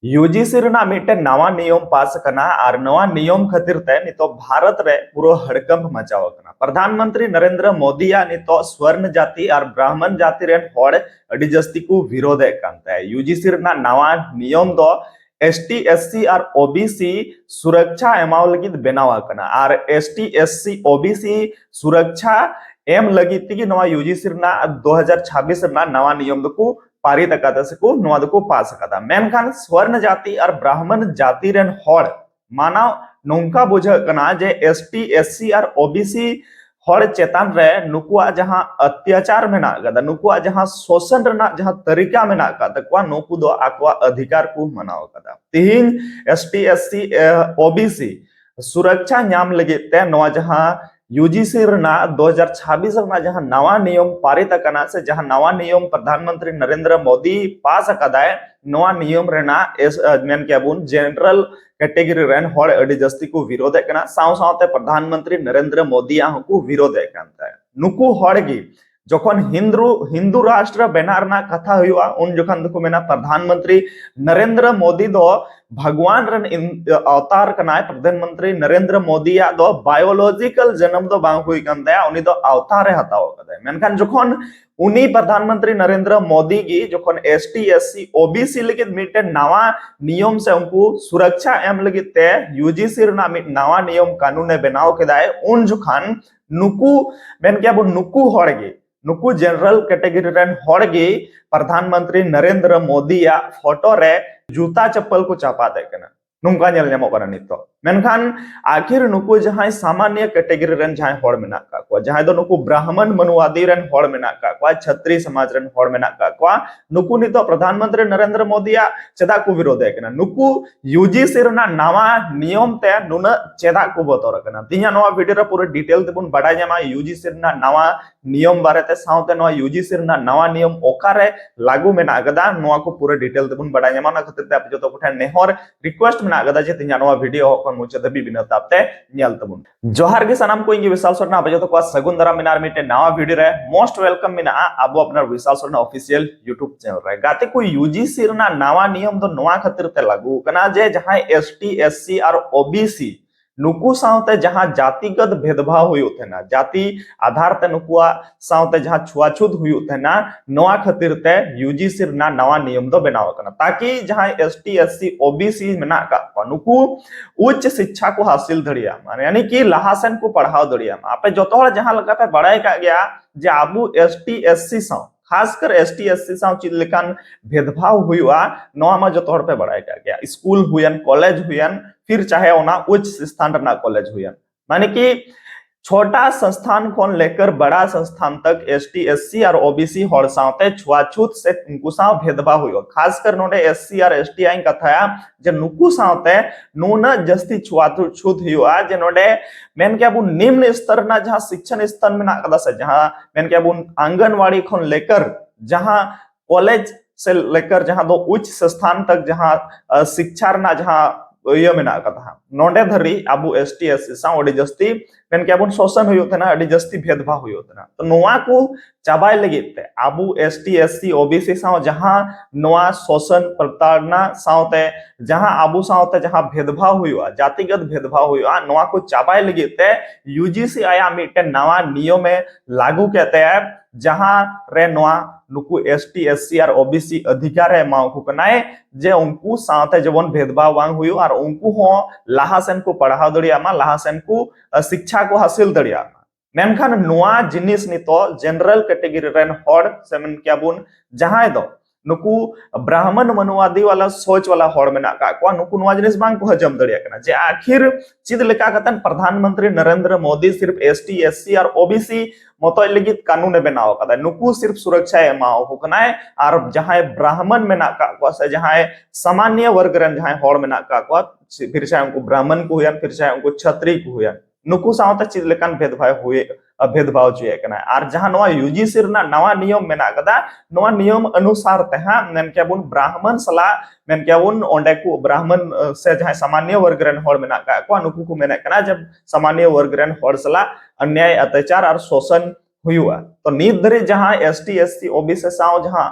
UGC मिट्टन नवा नियम पास करना और नवा नियम खातिर ते नितो भारत रे पूरा हड़कंप मचाव करना। प्रधानमंत्री नरेंद्र मोदी या नितो स्वर्ण जाति और ब्राह्मण जाति रेन होड़ अड़ी जस्ती को विरोध है। यूजीसी नवा नियम दो एसटी एससी और ओबीसी सुरक्षा एमाव लगी बनावा करना और एसटी एससी ओबीसी सुरक्षा एम लगी कि नवा यूजीसी 2026 नवा नियम को पारित को पास मेनखान स्वर्ण जाति और ब्राह्मण जाति रेन होड़ मानव नौका बुझा जे एसटी एससी और ओबीसी होड़ चेतान रे नुकुआ जहां अत्याचार मेना कदा नुकुआ जहां शोषण रेना जहां तरीका मेना कदा नुकु दो आकवा अधिकार को मनाव कदा तिहिन एसटी एससी ओबीसी सुरक्षा नाम लगे ते नवा जहां यूजीसी 2026 जहां नवा नियम पारित करना से जहां नवा नियम प्रधानमंत्री नरेंद्र मोदी पास अकादाय नवा नियम रेना मेन केबुन जनरल कैटेगरी रेन होड़ अड़ी जस्ती को विरोध करना साव सावते प्रधानमंत्री नरेंद्र मोदी को विरोध करता नुकु होड़ गी जखन हिंदू राष्ट्र बेनार कथा हुआ उन जखन को मेना प्रधानमंत्री नरेंद्र मोदी दो भगवान रन अवतार कनाय प्रधानमंत्री नरेंद्र मोदी दो बायोलॉजिकल जन्म दो बांग हुई कंदया उनी दो अवतार हताव कदे मेनखान जखन उनी प्रधानमंत्री नरेंद्र मोदी की जखन एसटी एससी ओबीसी लगे मिटे नवा नियम से उनको सुरक्षा एम लगे ते यूजीसी नवा नियम कानून बनाव केदाय उन जखन नुकु मेन क्या नुकु होड़गे नुकु जनरल कैटेगरी रेन होड़गे प्रधानमंत्री नरेंद्र मोदी या फोटो रे जूता चप्पल को चापा दे कना नुका नेल नेमो कना नितो मेनखान आखिर नुकु जहां सामान्य कैटेगरी रेन जहां होड़ मेना का को जहां दो नुकु ब्राह्मण मनुवादी रेन होड़ मेना का को छत्री समाज रेन होड़ मेना का को नुकु नितो प्रधानमंत्री नरेंद्र मोदी या चेदा को विरोध है कना नुकु यूजीसी रेना नवा नियम ते नुना चेदा को बतोर कना तिया नवा वीडियो रे पूरा डिटेल ते बुन बडाय जामा यूजीसी रेना नवा नियम बारे ते साउते नवा यूजीसी रेना नवा नियम ओकारे लागू मेना गदा नवा को पूरा डिटेल ते बुन बडाय जामा ना खातिर ते आप जतो कोठा नेहर रिक्वेस्ट मेना गदा जे तिया नवा वीडियो मुझे दबी बिना तापते न्याल तबुन जोहार के सनाम को इंगे विशाल सरना बजो तो को सगुन दरा मिनार मिटे नवा वीडियो रे मोस्ट वेलकम मिना अब अपना विशाल सरना ऑफिशियल यूट्यूब चैनल रे गाते को यूजीसी रना नवा नियम दो नवा खातिर ते लागू कना जे जहां एसटी एससी और ओबीसी नुकु साउते जहां जातिगत भेदभाव हुई थे ना जाति आधार ते नुकुआ साउते जहां छुआछूत हुई थे ना नवा खातिर ते यूजीसी ना नवा नियम दो बनाव कना ताकि जहां एसटी एससी ओबीसी मेना का नुकु उच्च शिक्षा को हासिल दड़िया माने यानी कि लहासन को पढ़ाव दड़िया आपे जतो हर जहां लगा पे बड़ाई का गया जे आबू एसटी एससी साउ खासकर एसटी एससी साउ चीज लेकान भेदभाव हुआ नवा में जतो हर पे बड़ाई का गया स्कूल हुयन कॉलेज हुयन फिर चाहे ओना उच्च स्थान रना कॉलेज हुआ माने कि छोटा संस्थान को लेकर बड़ा संस्थान तक एसटी एससी और ओबीसी होड़ साथे छुआछूत से उनको साव भेदभाव हुआ खासकर नोडे एससी और एसटी आई कथा जे नुकु साथे नूना जस्ती छुआछूत हुआ जे नोडे मेन क्या बु निम्न स्तर ना जहां शिक्षण स्तर में ना कदा से जहां मेन क्या बु आंगनवाड़ी को लेकर जहां कॉलेज से लेकर जहां दो उच्च संस्थान तक जहां शिक्षा ना जहां ये मेना कथा नोडे धरी आबू एसटी एससी सा ओडी जस्ती मेन के आबू शोषण हुई होते ना अडी जस्ती भेदभाव हुई होते ना तो नोआ को चाबाय लगिते आबू एसटी एससी ओबीसी सा जहां नोआ शोषण प्रताड़ना साउते जहां आबू साउते जहां भेदभाव हुआ जातिगत भेदभाव हुआ नोआ को चाबाय लगिते यूजीसी आया मिटे नवा नियम में लागू कहते हैं जहां रे नोआ नुकु एसटी एससी और ओबीसी अधिकार है माओ को कनाए जे उनको साथे जवन भेदभाव वांग हुई और उनको हो लाहासन को पढ़ाव दड़िया मा लाहासन को शिक्षा को हासिल दड़िया मेनखान नोआ जिनिस नितो जनरल कैटेगरी रेन होड़ सेमन क्या बुन जहां दो नुकु ब्राह्मण मनुवादी वाला सोच वाला होड़ मेना का को नुकु नोआ जिनिस बांग को हजम दड़िया कना जे आखिर चिद लेका कतन प्रधानमंत्री नरेंद्र मोदी सिर्फ एसटी एससी और ओबीसी मतो लगित कानून बनाव कदा नुकु सिर्फ सुरक्षा एमाओ को कनाय और जहां ब्राह्मण मेना का को से जहां सामान्य वर्ग रन जहां होड़ मेना का को फिर चाहे उनको ब्राह्मण को हुयन फिर चाहे उनको क्षत्रिय को हुयन नुकु सावता चीज लेकान भेदभाव हुए भेदभाव जुए कना और जहां नवा यूजीसी ना नवा नियम मेना कदा नवा नियम अनुसार तहा मेन क्या बुन ब्राह्मण सला मेन क्या बुन ओंडे को ब्राह्मण से जहां सामान्य वर्ग रन होड़ मेना का को नुकु को मेना कना जब सामान्य वर्ग रन होड़ सला अन्याय अत्याचार और शोषण हुआ तो नीत धरे जहां एसटी एससी ओबीसी साव जहां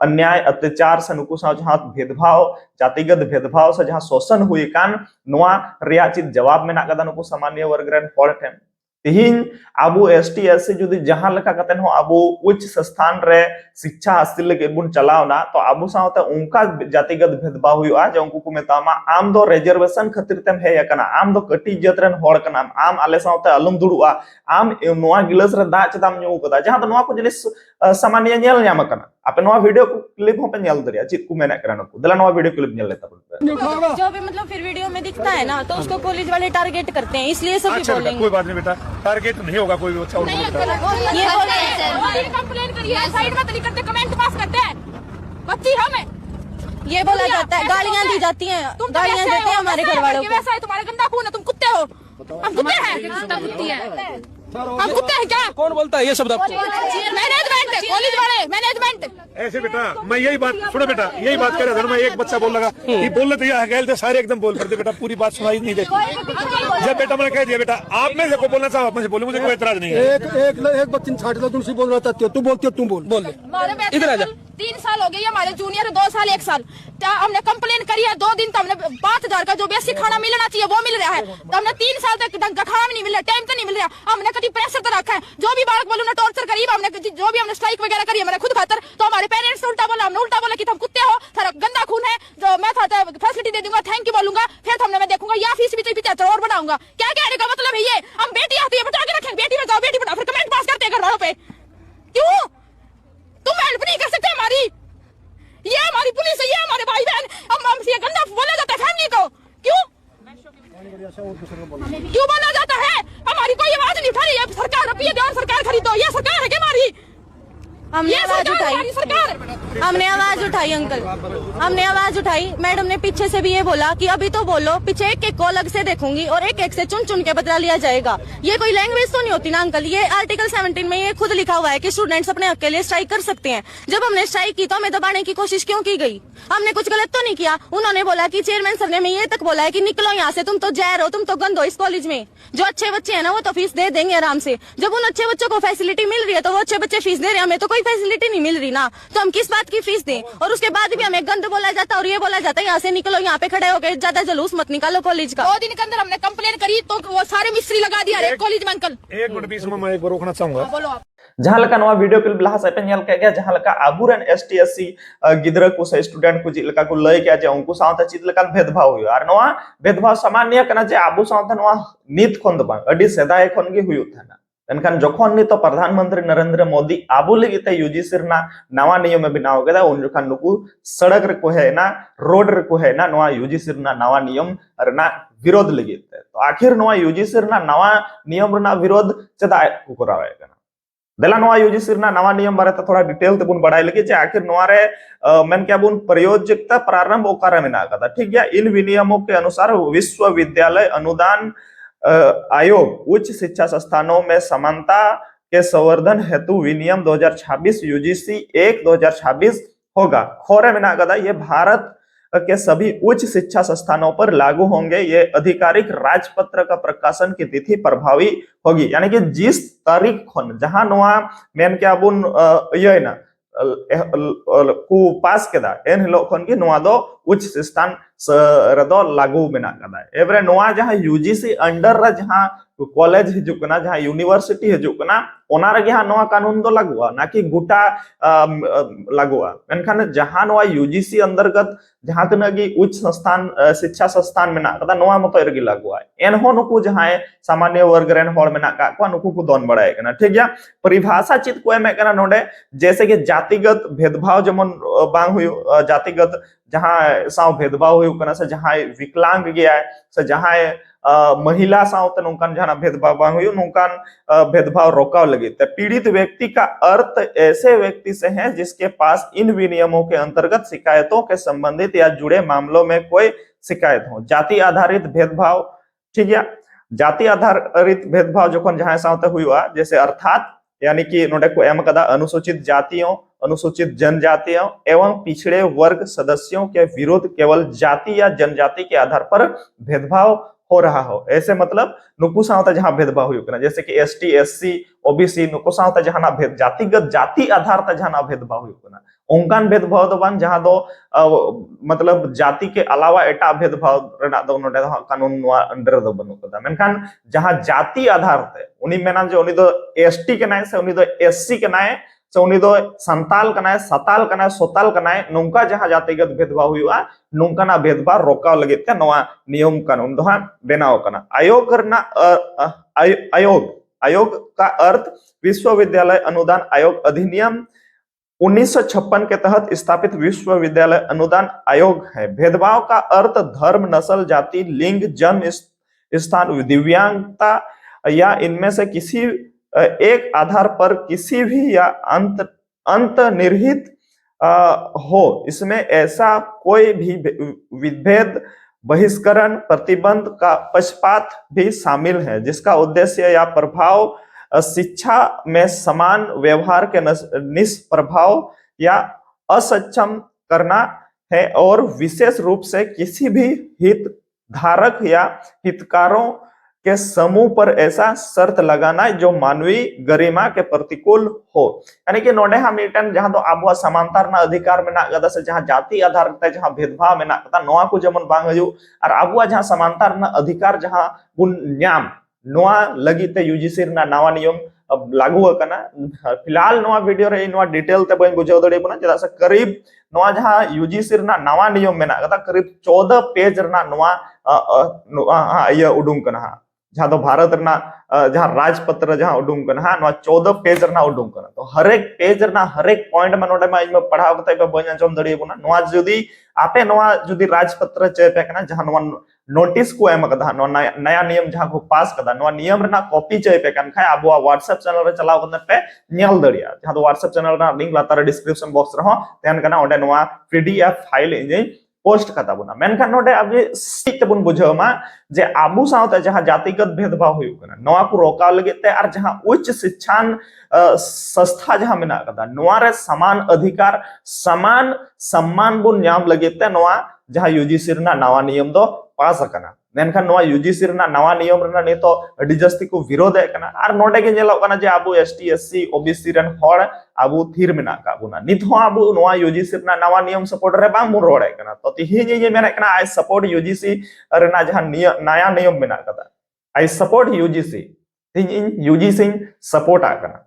अन्याय अत्याचार से नुकु साव जहां भेदभाव जातिगत भेदभाव से जहां शोषण हुई कान नोआ रिया चीज जवाब में ना कदा नुकु सामान्य वर्ग रेन हॉल ठेन तिहिन आबू एसटी एससी जुदी जहां लका कतेन हो आबू उच्च स्थान रे शिक्षा हासिल लगे बुन चलावना तो आबू सावते उनका जातिगत भेदभाव हुआ जो उनको को मेतामा आम दो रिजर्वेशन खातिर तेम हे yakana आम दो कटी जात रेन हॉल कना आम आले सावते अलम दुड़ुआ आम नोआ गिलास रे दा चदाम न्यू कदा जहां तो नोआ को जिनिस सामान्य नेल न्याम कना आपे नोआ वीडियो क्लिप हो पे नेल दरिया चित को मेना करा नको दला नोआ वीडियो क्लिप नेल लेता बोलते जो भी मतलब फिर वीडियो में दिखता है ना तो उसको कॉलेज वाले टारगेट करते हैं इसलिए सभी अच्छा बोलेंगे। कोई बात नहीं बेटा, टारगेट नहीं होगा कोई भी अच्छा और ये बोल रहे हैं कंप्लेन करिए साइड में तरीके से कमेंट पास करते हैं बच्ची हमें ये बोला जाता है गालियां दी जाती हैं गालियां देते हैं हमारे घर वालों को। वैसा है तुम्हारे गंदा खून है तुम कुत्ते हो हम कुत्ते हैं कुत्ती है हम कुत्ते हैं क्या कौन बोलता है ये शब्द आपको? मैनेजमेंट कॉलेज वाले मैनेजमेंट ऐसे बेटा मैं यही बात सुनो बेटा, यही बात कर रहा था मैं। एक बच्चा बोल लगा ये बोल रहे थे गैल थे सारे एकदम बोल पड़ते बेटा, पूरी बात सुनाई नहीं देती। जब बेटा मैंने कह दिया बेटा आप में से को बोलना चाहो आप में से बोले, मुझे कोई एतराज नहीं है। एक बच्चे छाट दो तुमसे बोल रहा था तू बोलती हो, तुम बोल दे इधर आ जा। 3 साल हो गए हमारे जूनियर 2 साल 1 साल हमने कंप्लेन करी है 2 दिन तो हमने 5000 का जो बेसिक खाना मिलना चाहिए वो मिल रहा है तो हमने 3 साल तक ढंग का खाना भी नहीं मिल रहा, टाइम तो नहीं मिल रहा। हमने कभी प्रेशर तो रखा है जो भी बालक बोलो ना टॉर्चर करी हमने जो भी हमने स्ट्राइक वगैरह करी हमारे खुद खातर तो हमारे पेरेंट्स उल्टा बोला, हमने उल्टा बोला कि तुम कुत्ते हो थारा गंदा खून है जो मैं था फैसिलिटी दे दूंगा थैंक यू बोलूंगा फिर हमने मैं देखूंगा या फीस भी 75 और बढ़ाऊंगा। क्या कहने का मतलब है ये हम बेटी आती है बचा के रखेंगे बेटी बचाओ बेटी पढ़ाओ फिर कमेंट पास करते हैं घर वालों पे क्यों तुम हेल्प नहीं कर सकते हमारी? ये हमारी पुलिस है, ये हमारे भाई बहन हमसे गंदा बोला जाता है फैमिली को क्यों बोला जाता है? हमारी कोई आवाज नहीं उठा रही है सरकार, रुपये दो सरकार खरीदो, ये सरकार है क्या हमारी? हमने आवाज उठाई सरकार हमने आवाज उठाई अंकल हमने आवाज उठाई। मैडम ने पीछे से भी ये बोला कि अभी तो बोलो, पीछे एक एक को अलग से देखूंगी और एक एक से चुन चुन के बदला लिया जाएगा। ये कोई लैंग्वेज तो नहीं होती ना अंकल। ये आर्टिकल 17 में ये खुद लिखा हुआ है कि स्टूडेंट्स अपने हक के लिए स्ट्राइक कर सकते हैं। जब हमने स्ट्राइक की तो हमें दबाने की कोशिश क्यों की गई? हमने कुछ गलत तो नहीं किया। उन्होंने बोला कि चेयरमैन सर ने ये तक बोला है कि निकलो यहाँ से, तुम तो जहर हो, तुम तो गंद हो इस कॉलेज में। जो अच्छे बच्चे हैं ना वो तो फीस दे देंगे आराम से। जब उन अच्छे बच्चों को फैसिलिटी मिल रही है तो वो अच्छे बच्चे फीस दे रहे हैं, हमें तो कोई फैसिलिटी नहीं मिल रही ना, तो हम किस बात की फीस दें? और उसके बाद भी हमें गंद बोला जाता है और ये बोला जाता है यहाँ से निकलो, यहाँ पे खड़े हो गए, ज्यादा जुलूस मत निकालो कॉलेज का। 2 दिन के अंदर हमने कंप्लेन करी तो वो सारे मिस्त्री लगा दिया कॉलेज में अंकल। 1 मिनट बीच में मैं एक बार रोकना चाहूंगा। बोलो आप जहां लका नवा वीडियो क्लिप लहा से पे नेल के गया जहां लका आबुरन एसटी एससी गिदरा को से स्टूडेंट को जिलका को लय के जे उनको साथ चित लका भेदभाव हुई और नवा भेदभाव सामान्य कना जे आबु साथ नवा नीत खन दबा अडी सेदाय खन गे हुई था एनखान जखन नित प्रधानमंत्री नरेंद्र मोदी आबू लगे यूजीसी नवा नियम बनाव कदा उन जखान नुकु सड़क रे को है ना रोड रे को है ना नवा यूजीसी नवा नियम रना विरोध लगे तो आखिर नवा यूजीसी नवा नियम रना विरोध चदा को करावे कना दला नवा यूजीसी नवा नियम बारे थोड़ा डिटेल ते बुन बढ़ाई लगे जे आखिर नवा रे मेन क्या बुन प्रयोजकता प्रारंभ ओकारा मेना कदा ठीक है। इन विनियमों के अनुसार विश्वविद्यालय अनुदान आयोग उच्च शिक्षा संस्थानों में समानता के संवर्धन हेतु विनियम 2026 यूजीसी 1 2026 होगा। खोरे में नागदा ये भारत के सभी उच्च शिक्षा संस्थानों पर लागू होंगे। ये आधिकारिक राजपत्र का प्रकाशन की तिथि प्रभावी होगी, यानी कि जिस तारीख खन जहां नवा मेन क्या बुन ये ना को पास केदा एन हिलो खन की नवा दो उच्च शिक्षण रदो लागू मेना कदा एवरे नवा जहां यूजीसी अंडर रा जहां कॉलेज हिजुकना जहां यूनिवर्सिटी हिजुकना ओना रे जहां नवा कानून दो लागुआ ना कि गुटा लागुआ मेनखान जहां नवा यूजीसी अंतर्गत जहां तक की उच्च संस्थान शिक्षा संस्थान मेना कदा नवा मतो एरगी लागुआ एनहो नुकु जहां सामान्य वर्ग रेन होड़ मेना का को नुकु को दोन बड़ाय कना ठीक है। परिभाषा चित को एमे कना नोडे जैसे कि जातिगत भेदभाव जमन बांग हुई जातिगत जहां साव भेदभाव हुई कना से जहां विकलांग गया है से जहां महिला सावते नौकान जहां भेदभाव बांग हुई नौकान भेदभाव रोकाव लगे। तो पीड़ित व्यक्ति का अर्थ ऐसे व्यक्ति से है जिसके पास इन विनियमों के अंतर्गत शिकायतों के संबंधित या जुड़े मामलों में कोई शिकायत हो। जाति आधारित भेदभाव ठीक है, जाति आधारित भेदभाव जो जहां सावते हुआ जैसे अर्थात यानी कि नोडे को एम कदा अनुसूचित जातियों अनुसूचित जनजातियों एवं पिछड़े वर्ग सदस्यों के विरुद्ध केवल जाति या जनजाति के आधार पर भेदभाव हो रहा हो ऐसे मतलब नुकु सावते जहां भेदभाव हुई कना जैसे कि एसटी एससी ओबीसी नुकु सावते जहां भेद जातिगत जाति आधार ते जहां भेदभाव हुई कना ओंकान भेदभाव दो बांग जहां दो मतलब जाति के अलावा एटा भेदभाव रेना दो नोडे दो कानून नोआ अंडर दो बनु कदा मेनखान जहां जाति आधार ते उनी मेना जो उनी दो एसटी कनाय से उनी दो एससी कनाय से उनी दो संताल कनाय सताल कनाय सोताल कनाय नोंका जहां जातिगत भेदभाव हुआ नोंकाना भेदभाव रोका लगे ते नोआ नियम कानून दो बनाव कना आयोग करना आयोग का अर्थ विश्वविद्यालय अनुदान आयोग अधिनियम 1956 के तहत स्थापित विश्वविद्यालय अनुदान आयोग है। भेदभाव का अर्थ धर्म नस्ल जाति लिंग जन्म स्थान दिव्यांगता या इनमें से किसी एक आधार पर किसी भी या अंतर्निहित हो इसमें ऐसा कोई भी विभेद बहिष्करण प्रतिबंध का पक्षपात भी शामिल है जिसका उद्देश्य या प्रभाव शिक्षा में समान व्यवहार के निष्प्रभाव या असक्षम करना है और विशेष रूप से किसी भी हित धारक या हितकारों के समूह पर ऐसा शर्त लगाना जो मानवीय गरिमा के प्रतिकूल हो यानी कि नोडे हम मिटन जहां दो आबो समानता रना अधिकार में ना गदा से जहां जाति आधार ते जहां भेदभाव में ना कता नोआ को जेमन बांग हजू और आबो जहां समानता रना अधिकार जहां बुन न्याम नोआ लगी ते यूजीसी रना नवा नियम लागू करना फिलहाल नोआ वीडियो रे नोआ डिटेल ते बई बुझाव दड़े बना जदा से करीब नोआ जहां यूजीसी रना नवा नियम में ना कता करीब 14 पेज रना नोआ ये उडुंग कना जहां तो भारत रना जहां राजपत्र जहां उडुंग कना नोआ 14 पेज रना उडुंग कना तो हर एक पेज रना हर एक पॉइंट में नोडे में पढ़ाव कते पे बई अंजम दड़े बना नोआ जुदी आपे नोआ जुदी राजपत्र चे पे कना जहां नोआ नोटिस को एम कदा नया नियम जहां को पास कदा नोआ नियम रना कॉपी चे पे कन खाय आबो व्हाट्सएप चैनल रे चलाव कन पे नेल दड़िया जहां तो व्हाट्सएप चैनल रा लिंक लातार डिस्क्रिप्शन बॉक्स रहो तेन कना ओडे नोआ पीडीएफ फाइल इन पोस्ट कता बुना मेनखान नोडे अबे सीट बुन बुझामा जे आबू सावते जहां जातिगत भेदभाव हुई कना नोआ को रोका लगे ते और जहां उच्च शिक्षान संस्था जहां मेना कदा नोआ रे समान अधिकार समान सम्मान बुन न्याम लगे ते नोआ जहां यूजीसी रना नवा नियम दो पास कना मेनखान नोआ यूजीसी रना नवा नियम रना ने तो अडी जस्ती को विरोध है कना और नोडे के नेलो कना जे आबू एसटी एससी ओबीसी रन होड़ आबू थीर मेना का बुना नित हो आबू नोआ यूजीसी रना नवा नियम सपोर्ट रे बांग मुन रोड़े कना तो तिहि जे मेना कना आई सपोर्ट यूजीसी रना जहां नया नियम मेना कदा आई सपोर्ट यूजीसी इन यूजीसी सपोर्ट आ कना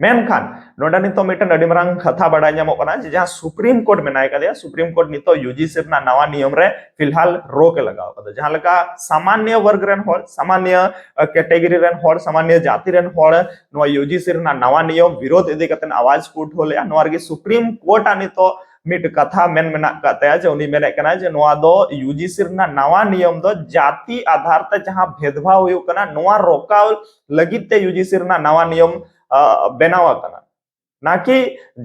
मेनखान नोडा नितो मिटन अडी मरांग कथा बड़ा ᱧᱟᱢᱚᱜ कना जहां सुप्रीम कोर्ट में नाय कदे सुप्रीम कोर्ट नितो यूजीसी रना नवा नियम रे फिलहाल रोक लगाव कदा जहां लका सामान्य वर्ग रेन होड़ सामान्य कैटेगरी रेन होड़ सामान्य जाति रेन होड़ नवा यूजीसी रना नवा नियम विरोध इदि कतन आवाज को उठोले नवा रे सुप्रीम कोर्ट आ नितो मिट कथा मेन मेना कते जे उनी मेने कना जे नवा दो यूजीसी रना नवा नियम दो जाति आधार ते जहां भेदभाव हुई कना नवा रोकाव लगित ते यूजीसी रना नवा नियम बनावा कना ना कि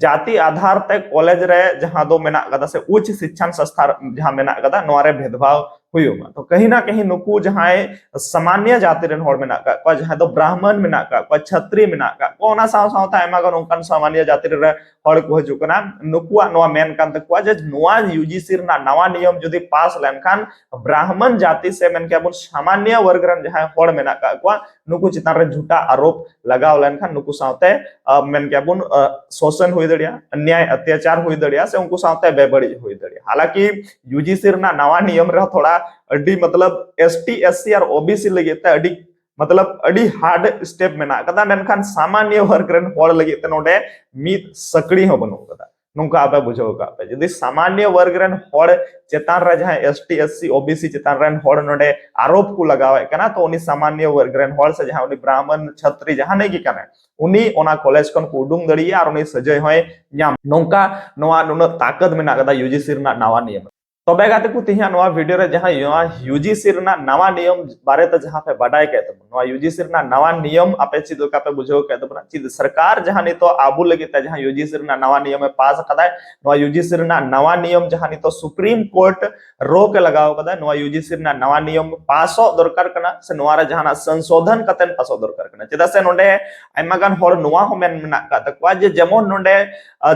जाति आधार ते कॉलेज रे जहां दो मेना कदा से उच्च शिक्षण संस्था जहां मेना कदा नवा रे भेदभाव हुयुमा तो कहीं ना कहीं नुकु जहां सामान्य जाति रेन होड़ मेना का जहां दो ब्राह्मण मेना का क्षत्रिय मेना का कोना साव सावता एमा गन उनकन सामान्य जाति रे होड़ को हजु कना नुकुआ नवा मेन कान तक जे नवा यूजीसी रना नवा नियम जदी पास लेनखान ब्राह्मण जाति से मेन के अपन सामान्य वर्ग रन जहां होड़ मेना का नुकु चितान रे झूठा आरोप लगाव लेनखान नुकु सावते मेन के अपन शोषण हुई दड़िया अन्याय अत्याचार हुई दड़िया से उनको सावते बेबड़ी हुई दड़िया हालांकि यूजीसी रना नवा नियम रे थोड़ा अडी मतलब एसटी एससी और ओबीसी लगे ते अडी मतलब अडी हार्ड स्टेप मेना कदा मेनखान सामान्य वर्ग रेन होड़ लगे ते नोडे मित सकड़ी हो बनो कदा नुका आपे बुझो का पे यदि सामान्य वर्ग रेन होड़ चेतान रे जहां एसटी एससी ओबीसी चेतान रेन होड़ नोडे आरोप को लगावे कना तो उनी सामान्य वर्ग रेन होड़ से जहां उनी ब्राह्मण क्षत्रिय जहां नहीं की कना उनी ओना कॉलेज कन को उडुंग दड़िया और उनी सजय होय न्याम नोका नोआ नुन ताकत मेना कदा यूजीसी रना नवा नियम तबे गाते को तिहा नवा वीडियो रे जहां यूजीसी रना नवा नियम बारे त जहां पे बडाय के त नवा यूजीसी रना नवा नियम आपे चिद का पे बुझो के त बना चिद सरकार जहां नि तो आबू लगे त जहां यूजीसी रना नवा नियम में पास कदा नवा यूजीसी रना नवा नियम जहां नि तो सुप्रीम कोर्ट रोक लगाव कदा नवा यूजीसी रना नवा नियम पासो दरकार कना से नवा रे जहां संशोधन कतन पासो दरकार कना चेदा से नोडे आइमा गान होड़ नवा हो मेन मेना का तकवा जे जेमन नोडे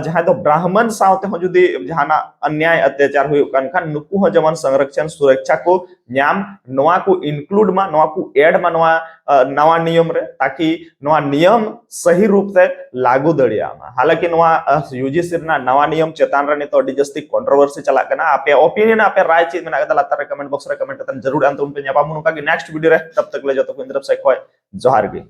जहां तो ब्राह्मण सावते हो जुदी जहां अन्याय अत्याचार हुई कन लेखान नुकु हो जवन संरक्षण सुरक्षा को न्याम नवा को इंक्लूड मा नवा को ऐड मा नवा नियम रे ताकि नवा नियम सही रूप से लागू दड़िया हालांकि नवा यूजीसी ना नवा नियम चेतान रे नितो अडी जस्ती कंट्रोवर्सी चला कना आपे ओपिनियन आपे राय चीज में नागदा लाता रे कमेंट बॉक्स रे कमेंट तन जरूर अंत उन पे न्यापा मुनुका की नेक्स्ट वीडियो रे तब तक ले जतो को इंद्रप से खोय जोहार गे।